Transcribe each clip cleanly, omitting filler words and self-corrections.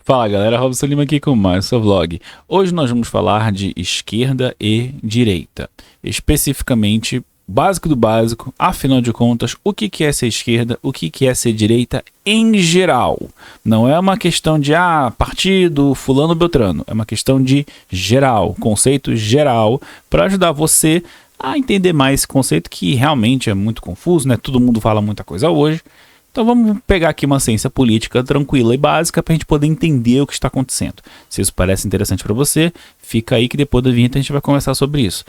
Fala galera, Robson Lima aqui com mais seu vlog. Hoje nós vamos falar de esquerda e direita, especificamente básico do básico, afinal de contas, o que é ser esquerda, o que é ser direita em geral. Não é uma questão de partido fulano beltrano, é uma questão de geral, conceito geral, para ajudar você a entender mais esse conceito que realmente é muito confuso, né? Todo mundo fala muita coisa hoje. Então vamos pegar aqui uma ciência política tranquila e básica para a gente poder entender o que está acontecendo. Se isso parece interessante para você, fica aí que depois da vinheta a gente vai conversar sobre isso.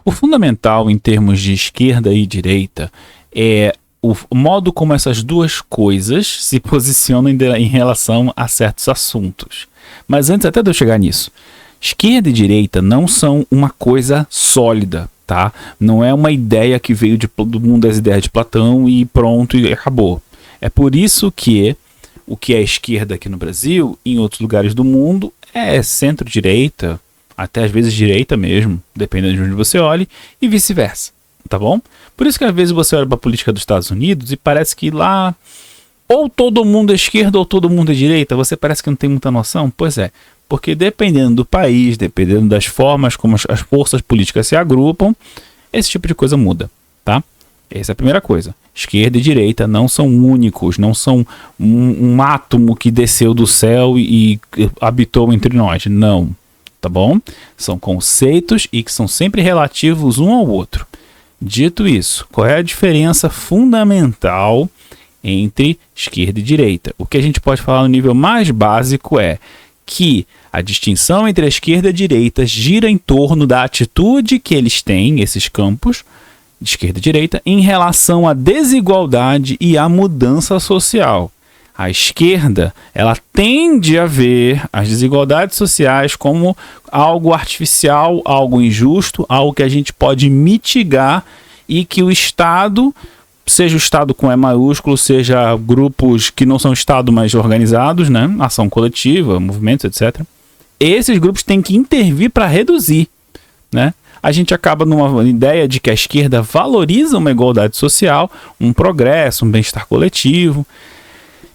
O fundamental em termos de esquerda e direita é o modo como essas duas coisas se posicionam em relação a certos assuntos. Mas antes até de eu chegar nisso, esquerda e direita não são uma coisa sólida, tá? Não é uma ideia que veio do mundo das ideias de Platão e pronto, e acabou. É por isso que o que é esquerda aqui no Brasil, em outros lugares do mundo, é centro-direita, até às vezes direita mesmo, dependendo de onde você olhe, e vice-versa, tá bom? Por isso que às vezes você olha para a política dos Estados Unidos e parece que lá ou todo mundo é esquerda ou todo mundo é direita, você parece que não tem muita noção? Pois é. Porque dependendo do país, dependendo das formas como as forças políticas se agrupam, esse tipo de coisa muda, tá? Essa é a primeira coisa. Esquerda e direita não são únicos, não são um átomo que desceu do céu e habitou entre nós. Não, tá bom? São conceitos e que são sempre relativos um ao outro. Dito isso, qual é a diferença fundamental entre esquerda e direita? O que a gente pode falar no nível mais básico é que a distinção entre a esquerda e a direita gira em torno da atitude que eles têm, esses campos, de esquerda e direita, em relação à desigualdade e à mudança social. A esquerda, ela tende a ver as desigualdades sociais como algo artificial, algo injusto, algo que a gente pode mitigar e que o Estado, seja o Estado com E maiúsculo, seja grupos que não são Estado, mas organizados, né? Ação coletiva, movimentos, etc. Esses grupos têm que intervir para reduzir, né? A gente acaba numa ideia de que a esquerda valoriza uma igualdade social, um progresso, um bem-estar coletivo.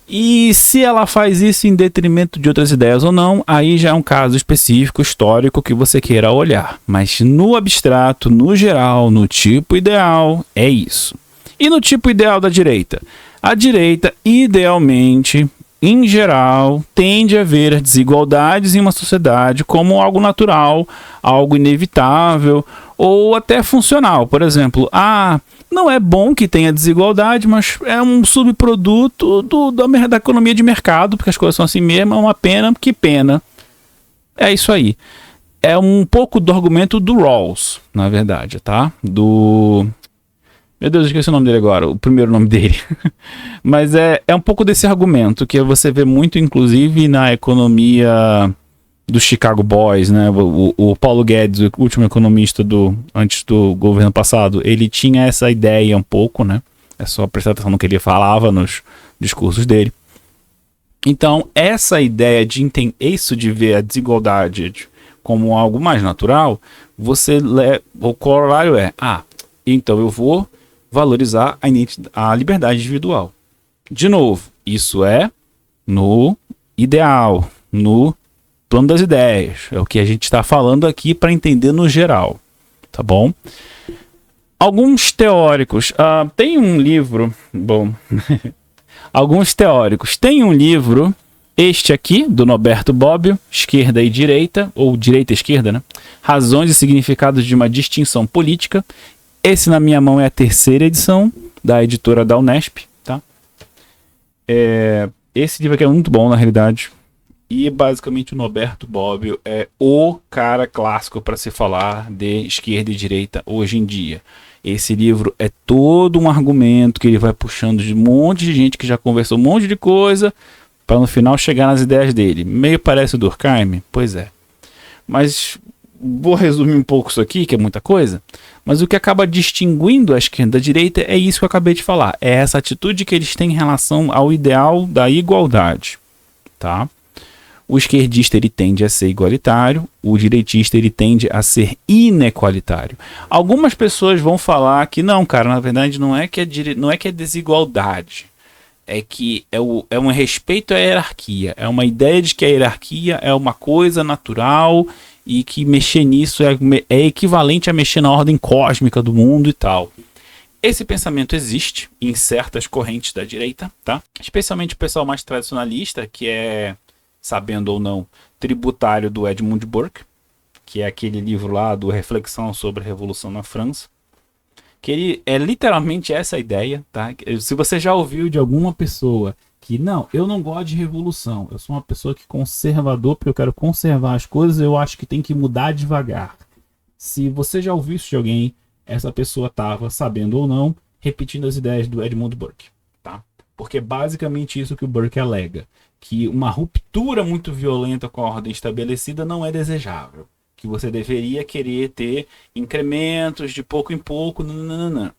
E se ela faz isso em detrimento de outras ideias ou não, aí já é um caso específico, histórico, que você queira olhar. Mas no abstrato, no geral, no tipo ideal, é isso. E no tipo ideal da direita? A direita, idealmente, em geral, tende a ver as desigualdades em uma sociedade como algo natural, algo inevitável ou até funcional. Por exemplo, não é bom que tenha desigualdade, mas é um subproduto da economia de mercado, porque as coisas são assim mesmo, é uma pena, que pena. É isso aí. É um pouco do argumento do Rawls, na verdade, tá? Meu Deus, eu esqueci o nome dele agora, o primeiro nome dele. Mas é um pouco desse argumento que você vê muito, inclusive, na economia do Chicago Boys, né? O Paulo Guedes, o último economista antes do governo passado, ele tinha essa ideia um pouco, né? É só prestar atenção no que ele falava nos discursos dele. Então, essa ideia de entender isso, de ver a desigualdade como algo mais natural, o corolário é, então eu vou valorizar a liberdade individual. De novo, isso é no ideal, no plano das ideias. É o que a gente está falando aqui para entender no geral, tá bom? Alguns teóricos, tem um livro, alguns teóricos têm um livro, este aqui, do Norberto Bobbio, Esquerda e Direita, ou Direita e Esquerda, né? Razões e significados de uma distinção política. Esse na minha mão é a terceira edição da editora da Unesp, tá? Esse livro aqui é muito bom, na realidade. E basicamente o Norberto Bobbio é o cara clássico para se falar de esquerda e direita hoje em dia. Esse livro é todo um argumento que ele vai puxando de um monte de gente que já conversou um monte de coisa para no final chegar nas ideias dele. Meio parece o Durkheim? Pois é. Mas vou resumir um pouco isso aqui, que é muita coisa. Mas o que acaba distinguindo a esquerda da direita é isso que eu acabei de falar. É essa atitude que eles têm em relação ao ideal da igualdade, tá? O esquerdista ele tende a ser igualitário, o direitista ele tende a ser inequalitário. Algumas pessoas vão falar que não, cara, na verdade não é que é desigualdade, é que é um respeito à hierarquia, é uma ideia de que a hierarquia é uma coisa natural e que mexer nisso é equivalente a mexer na ordem cósmica do mundo e tal. Esse pensamento existe em certas correntes da direita, tá? Especialmente o pessoal mais tradicionalista, que é, sabendo ou não, tributário do Edmund Burke, que é aquele livro lá do Reflexão sobre a Revolução na França, que ele é literalmente essa ideia, tá? Se você já ouviu de alguma pessoa que, não, eu não gosto de revolução, eu sou uma pessoa que conservador, porque eu quero conservar as coisas, eu acho que tem que mudar devagar. Se você já ouviu isso de alguém, essa pessoa estava, sabendo ou não, repetindo as ideias do Edmund Burke, tá? Porque é basicamente isso que o Burke alega, que uma ruptura muito violenta com a ordem estabelecida não é desejável, que você deveria querer ter incrementos de pouco em pouco, nananana.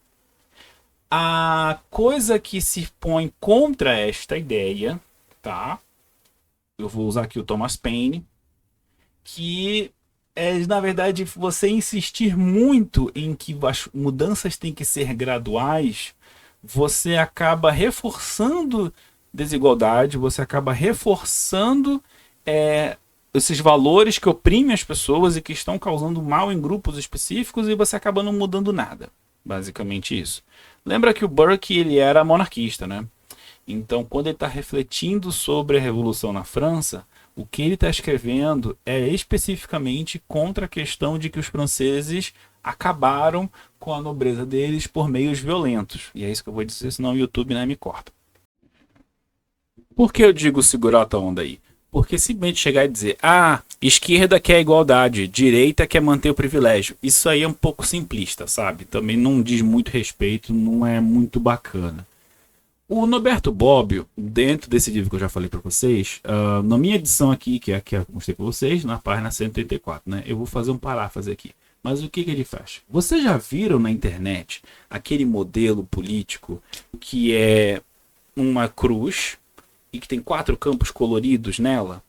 A coisa que se põe contra esta ideia, tá? Eu vou usar aqui o Thomas Paine, que é, na verdade, você insistir muito em que as mudanças têm que ser graduais, você acaba reforçando desigualdade, você acaba reforçando esses valores que oprimem as pessoas e que estão causando mal em grupos específicos, e você acaba não mudando nada. Basicamente isso. Lembra que o Burke ele era monarquista, né? Então, quando ele está refletindo sobre a Revolução na França, o que ele está escrevendo é especificamente contra a questão de que os franceses acabaram com a nobreza deles por meios violentos. E é isso que eu vou dizer, senão o YouTube me corta. Por que eu digo segurar a tua onda aí? Porque simplesmente chegar e dizer, esquerda quer igualdade, direita quer manter o privilégio. Isso aí é um pouco simplista, sabe? Também não diz muito respeito, não é muito bacana. O Norberto Bobbio, dentro desse livro que eu já falei para vocês, na minha edição aqui, que é a que eu mostrei para vocês, na página 134, né? Eu vou fazer um paráfrase aqui. Mas o que ele faz? Vocês já viram na internet aquele modelo político que é uma cruz e que tem 4 campos coloridos nela?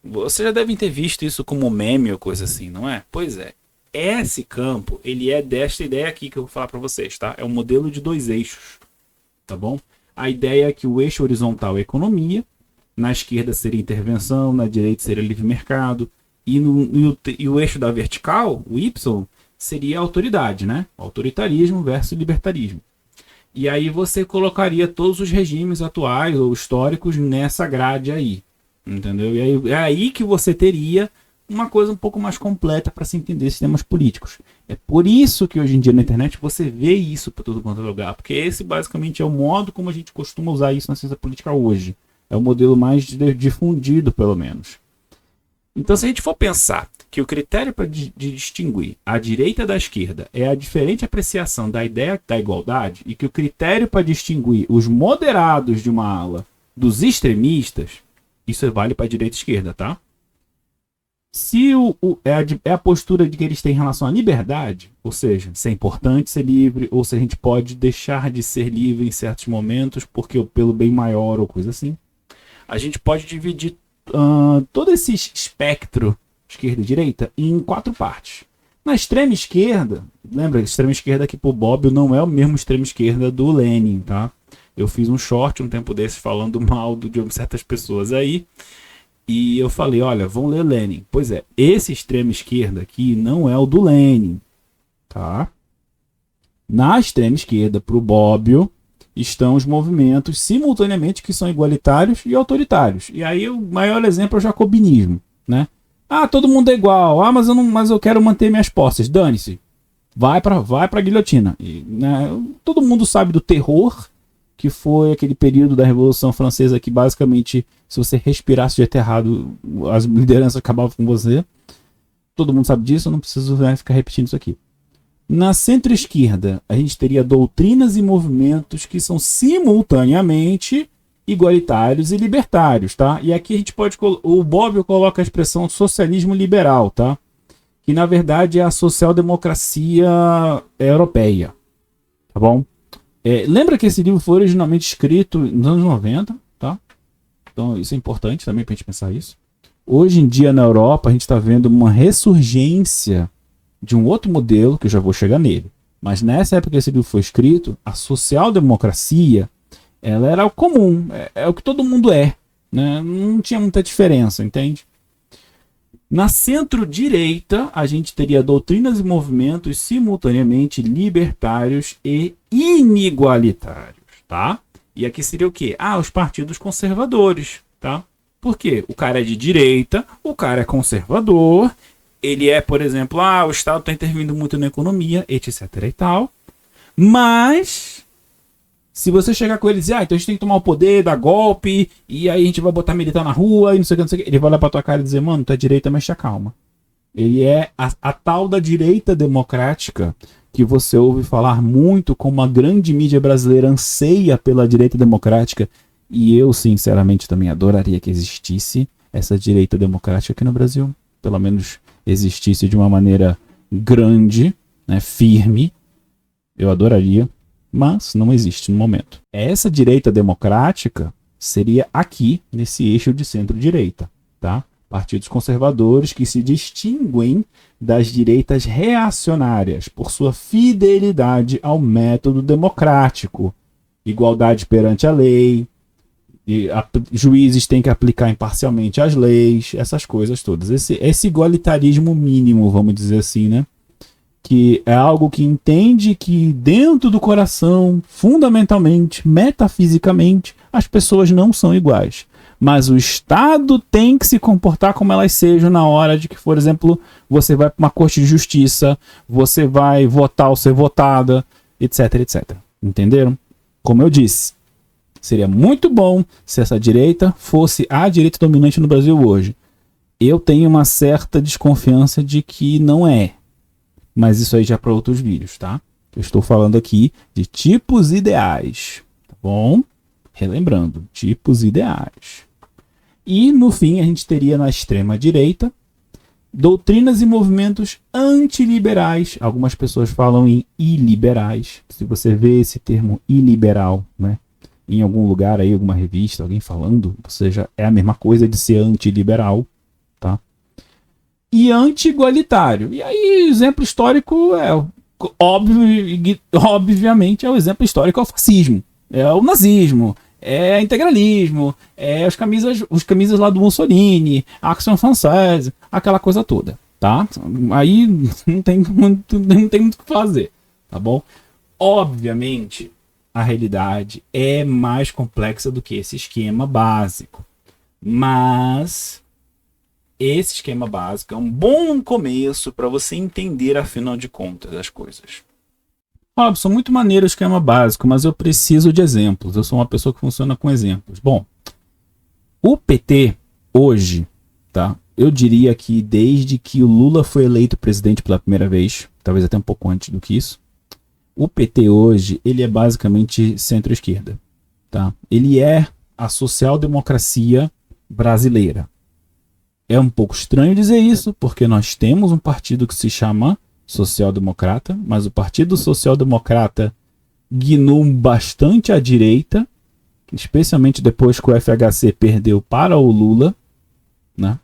Vocês já devem ter visto isso como meme ou coisa assim, não é? Pois é. Esse campo, ele é desta ideia aqui que eu vou falar para vocês, tá? É um modelo de 2 eixos, tá bom? A ideia é que o eixo horizontal é economia, na esquerda seria intervenção, na direita seria livre mercado, e o eixo da vertical, o Y, seria autoridade, né? Autoritarismo versus libertarismo. E aí você colocaria todos os regimes atuais ou históricos nessa grade aí, entendeu? E aí, é aí que você teria uma coisa um pouco mais completa para se entender sistemas políticos. É por isso que hoje em dia na internet você vê isso para todo quanto é lugar, porque esse basicamente é o modo como a gente costuma usar isso na ciência política hoje. É o modelo mais difundido, pelo menos. Então, se a gente for pensar que o critério para distinguir a direita da esquerda é a diferente apreciação da ideia da igualdade, e que o critério para distinguir os moderados de uma ala dos extremistas, isso vale para a direita e esquerda, tá? Se é a postura de que eles têm em relação à liberdade, ou seja, se é importante ser livre, ou se a gente pode deixar de ser livre em certos momentos, porque pelo bem maior ou coisa assim, a gente pode dividir todo esse espectro esquerda e direita em 4 partes. Na extrema esquerda, lembra, a extrema esquerda aqui pro Bobbio não é o mesmo extrema esquerda do Lenin, tá? Eu fiz um short um tempo desses falando mal de certas pessoas aí, e eu falei, olha, vão ler Lenin. Pois é, esse extrema esquerda aqui não é o do Lenin, tá? Na extrema esquerda, pro Bobbio, estão os movimentos simultaneamente que são igualitários e autoritários. E aí o maior exemplo é o jacobinismo, né? Todo mundo é igual. Mas eu quero manter minhas posses. Dane-se. Vai pra guilhotina. E, né, todo mundo sabe do terror que foi aquele período da Revolução Francesa que basicamente, se você respirasse de jeito errado, as lideranças acabavam com você. Todo mundo sabe disso, eu não preciso ficar repetindo isso aqui. Na centro-esquerda, a gente teria doutrinas e movimentos que são simultaneamente igualitários e libertários, tá? E aqui a gente pode... O Bobbio coloca a expressão socialismo liberal, tá? Que na verdade é a social-democracia europeia, tá bom? Lembra que esse livro foi originalmente escrito nos anos 90, tá? Então isso é importante também pra gente pensar isso. Hoje em dia na Europa a gente está vendo uma ressurgência de um outro modelo, que eu já vou chegar nele. Mas nessa época que esse livro foi escrito, a social-democracia, ela era o comum, é o que todo mundo é, né? Não tinha muita diferença, entende? Na centro-direita, a gente teria doutrinas e movimentos simultaneamente libertários e inigualitários, tá? E aqui seria o quê? Os partidos conservadores, tá? Por quê? O cara é de direita, o cara é conservador, ele é, por exemplo, o Estado está intervindo muito na economia, etc e tal. Mas, se você chegar com ele e dizer, então a gente tem que tomar o poder, dar golpe, e aí a gente vai botar militar na rua, e não sei o que, não sei o que, ele vai olhar pra tua cara e dizer, mano, tu é direita, mas te acalma. Ele é a tal da direita democrática, que você ouve falar muito, como a grande mídia brasileira anseia pela direita democrática, e eu, sinceramente, também adoraria que existisse essa direita democrática aqui no Brasil. Pelo menos existisse de uma maneira grande, né, firme. Eu adoraria, mas não existe no momento. Essa direita democrática seria aqui, nesse eixo de centro-direita, tá? Partidos conservadores que se distinguem das direitas reacionárias por sua fidelidade ao método democrático, igualdade perante a lei, juízes têm que aplicar imparcialmente as leis, essas coisas todas. Esse igualitarismo mínimo, vamos dizer assim, né? Que é algo que entende que dentro do coração, fundamentalmente, metafisicamente, as pessoas não são iguais. Mas o Estado tem que se comportar como elas sejam na hora de que, por exemplo, você vai para uma corte de justiça, você vai votar ou ser votada, etc, etc. Entenderam? Como eu disse, seria muito bom se essa direita fosse a direita dominante no Brasil hoje. Eu tenho uma certa desconfiança de que não é. Mas isso aí já é para outros vídeos, tá? Eu estou falando aqui de tipos ideais, tá bom? Relembrando, tipos ideais. E, no fim, a gente teria na extrema direita doutrinas e movimentos antiliberais. Algumas pessoas falam em iliberais. Se você vê esse termo iliberal, né, em algum lugar aí, alguma revista, alguém falando, ou seja, é a mesma coisa de ser antiliberal, tá? E anti-igualitário. E aí, o exemplo histórico obviamente, é o exemplo histórico é o fascismo, é o nazismo, é integralismo, é os camisas lá do Mussolini, a Action Française, aquela coisa toda, tá? Aí não tem muito o que fazer, tá bom? Obviamente, a realidade é mais complexa do que esse esquema básico. Mas esse esquema básico é um bom começo para você entender, afinal de contas, as coisas. Robson, muito maneiro o esquema básico, mas eu preciso de exemplos. Eu sou uma pessoa que funciona com exemplos. Bom, o PT hoje, tá? Eu diria que desde que o Lula foi eleito presidente pela primeira vez, talvez até um pouco antes do que isso, o PT hoje, ele é basicamente centro-esquerda, tá? Ele é a social-democracia brasileira. É um pouco estranho dizer isso, porque nós temos um partido que se chama social-democrata, mas o Partido Social-Democrata guinou bastante à direita, especialmente depois que o FHC perdeu para o Lula, né?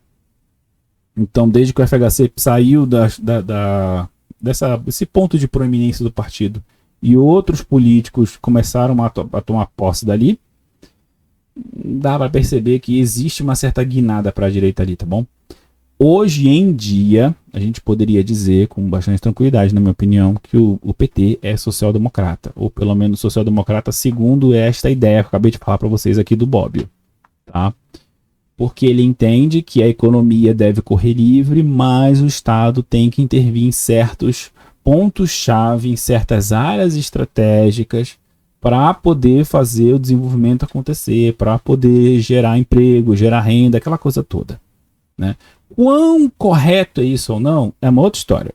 Então, desde que o FHC saiu desse ponto de proeminência do partido e outros políticos começaram a tomar posse dali, dá para perceber que existe uma certa guinada para a direita ali, tá bom? Hoje em dia, a gente poderia dizer com bastante tranquilidade, na minha opinião, que o PT é social-democrata, ou pelo menos social-democrata segundo esta ideia que eu acabei de falar para vocês aqui do Bobbio, tá? Porque ele entende que a economia deve correr livre, mas o Estado tem que intervir em certos pontos-chave, em certas áreas estratégicas, para poder fazer o desenvolvimento acontecer, para poder gerar emprego, gerar renda, aquela coisa toda, né? Quão correto é isso ou não é uma outra história.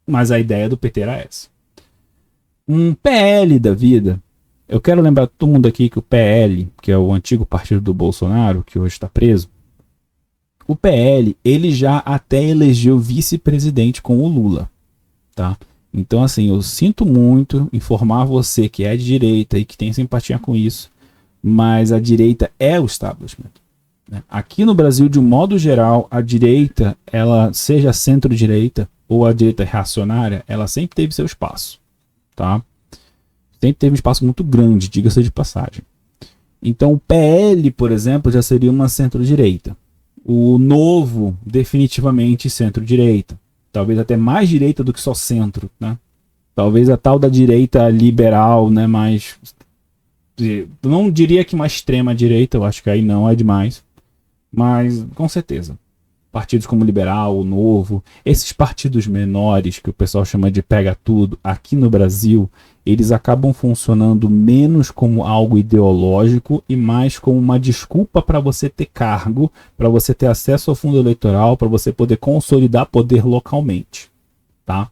Mas a ideia do PT era essa. Um PL da vida. Eu quero lembrar todo mundo aqui que o PL, que é o antigo partido do Bolsonaro, que hoje está preso, o PL, ele já até elegeu vice-presidente com o Lula, tá? Então, assim, eu sinto muito informar você que é de direita e que tem simpatia com isso, mas a direita é o establishment. né? Aqui no Brasil, de um modo geral, a direita, ela seja centro-direita ou a direita reacionária, ela sempre teve seu espaço, tá? Sempre teve um espaço muito grande, diga-se de passagem. Então o PL, por exemplo, já seria uma centro-direita. O Novo, definitivamente centro-direita. Talvez até mais direita do que só centro, né? Talvez a tal da direita liberal, né, mais... Não diria que uma extrema-direita, eu acho que aí não é demais. Mas, com certeza, partidos como Liberal, o Novo, esses partidos menores, que o pessoal chama de pega tudo, aqui no Brasil, eles acabam funcionando menos como algo ideológico e mais como uma desculpa para você ter cargo, para você ter acesso ao fundo eleitoral, para você poder consolidar poder localmente, tá?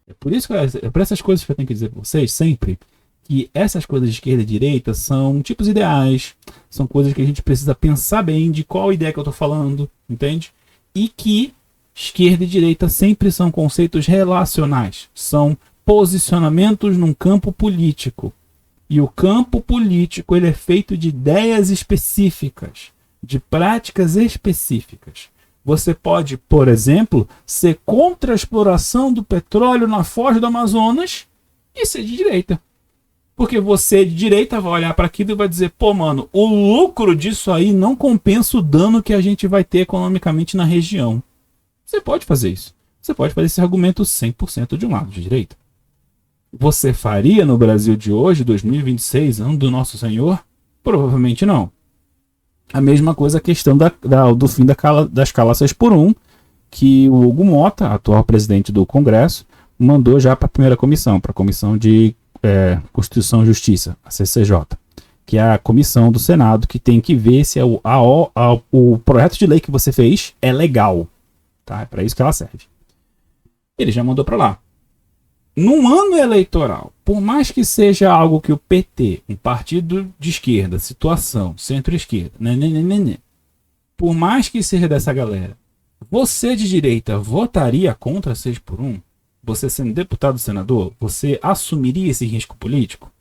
É por isso que é por essas coisas que eu tenho que dizer para vocês sempre, que essas coisas de esquerda e direita são tipos ideais, são coisas que a gente precisa pensar bem de qual ideia que eu estou falando, entende? E que esquerda e direita sempre são conceitos relacionais, são posicionamentos num campo político. E o campo político ele é feito de ideias específicas, de práticas específicas. Você pode, por exemplo, ser contra a exploração do petróleo na foz do Amazonas e ser de direita. Porque você de direita vai olhar para aquilo e vai dizer, pô, mano, o lucro disso aí não compensa o dano que a gente vai ter economicamente na região. Você pode fazer isso. Você pode fazer esse argumento 100% de um lado de direita. Você faria no Brasil de hoje, 2026, ano do Nosso Senhor? Provavelmente não. A mesma coisa a questão do fim da escala 6x1, que o Hugo Mota, atual presidente do Congresso, mandou já para a primeira comissão, para a Comissão de Constituição e Justiça, a CCJ, que é a comissão do Senado que tem que ver se o projeto de lei que você fez é legal. Tá? É para isso que ela serve. Ele já mandou para lá. Num ano eleitoral, por mais que seja algo que o PT, um partido de esquerda, situação, centro-esquerda, por mais que seja dessa galera, você de direita votaria contra 6x1? Você sendo deputado senador, você assumiria esse risco político?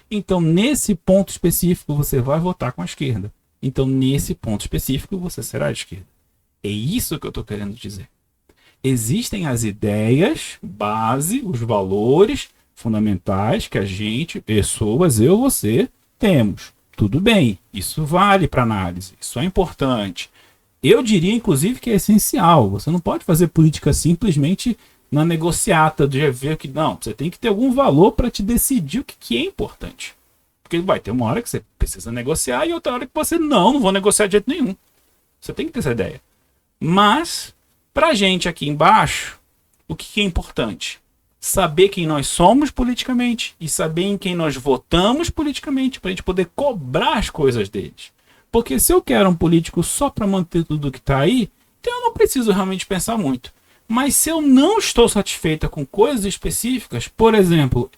Então, nesse ponto específico, você vai votar com a esquerda. Então, nesse ponto específico, você será de esquerda. É isso que eu estou querendo dizer. Existem as ideias, base, os valores fundamentais que a gente, pessoas, eu, você, temos. Tudo bem, isso vale para análise, isso é importante. Eu diria, inclusive, que é essencial. Você não pode fazer política simplesmente na negociata de ver que não. Você tem que ter algum valor para te decidir o que é importante. Porque vai ter uma hora que você precisa negociar e outra hora que você não vou negociar de jeito nenhum. Você tem que ter essa ideia. Mas, pra gente aqui embaixo, o que é importante? Saber quem nós somos politicamente e saber em quem nós votamos politicamente para a gente poder cobrar as coisas deles. Porque se eu quero um político só para manter tudo que está aí, então eu não preciso realmente pensar muito. Mas se eu não estou satisfeita com coisas específicas, por exemplo,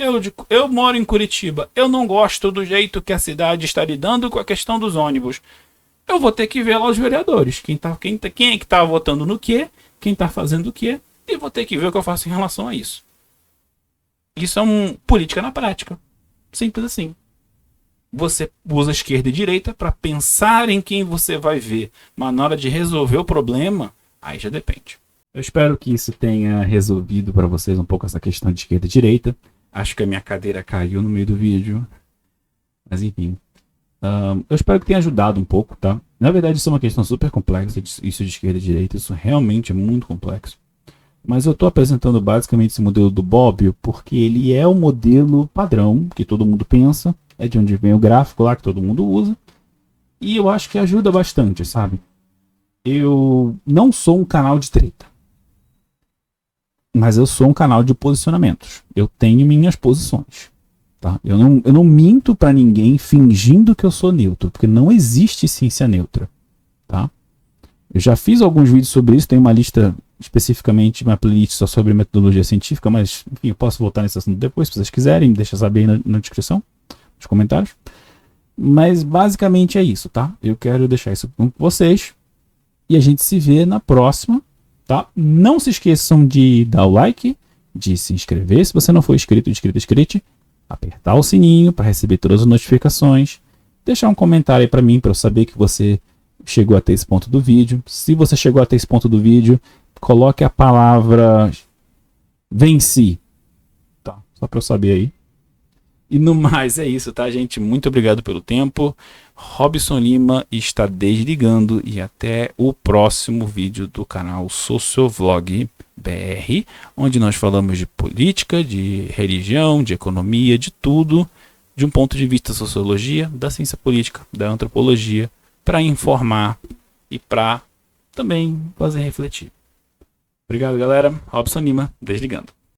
eu moro em Curitiba, eu não gosto do jeito que a cidade está lidando com a questão dos ônibus. Eu vou ter que ver lá os vereadores, quem é que está votando no quê, quem está fazendo o quê, e vou ter que ver o que eu faço em relação a isso. Isso é política na prática. Simples assim. Você usa esquerda e direita para pensar em quem você vai ver, mas na hora de resolver o problema, aí já depende. Eu espero que isso tenha resolvido para vocês um pouco essa questão de esquerda e direita. Acho que a minha cadeira caiu no meio do vídeo. Mas enfim. Eu espero que tenha ajudado um pouco, tá? Na verdade, isso é uma questão super complexa, isso de esquerda e direita. Isso realmente é muito complexo. Mas eu estou apresentando basicamente esse modelo do Bobbio porque ele é o modelo padrão que todo mundo pensa. É de onde vem o gráfico lá que todo mundo usa. E eu acho que ajuda bastante, sabe? Eu não sou um canal de treta. Mas eu sou um canal de posicionamentos. Eu tenho minhas posições. Tá? Eu não minto pra ninguém fingindo que eu sou neutro. Porque não existe ciência neutra. Tá? Eu já fiz alguns vídeos sobre isso. Tem uma lista especificamente, uma playlist só sobre metodologia científica. Mas enfim, eu posso voltar nesse assunto depois. Se vocês quiserem, deixa saber aí na descrição. Nos comentários. Mas basicamente é isso, tá? Eu quero deixar isso com vocês. E a gente se vê na próxima, tá? Não se esqueçam de dar o like, de se inscrever se você não for inscrito, inscrito, apertar o sininho para receber todas as notificações, deixar um comentário aí para mim para eu saber que você chegou até esse ponto do vídeo. Se você chegou até esse ponto do vídeo, coloque a palavra venci, tá? Só para eu saber aí. E no mais é isso, tá, gente? Muito obrigado pelo tempo. Robson Lima está desligando e até o próximo vídeo do canal Sociovlog BR, onde nós falamos de política, de religião, de economia, de tudo, de um ponto de vista da sociologia, da ciência política, da antropologia, para informar e para também fazer refletir. Obrigado, galera. Robson Lima, desligando.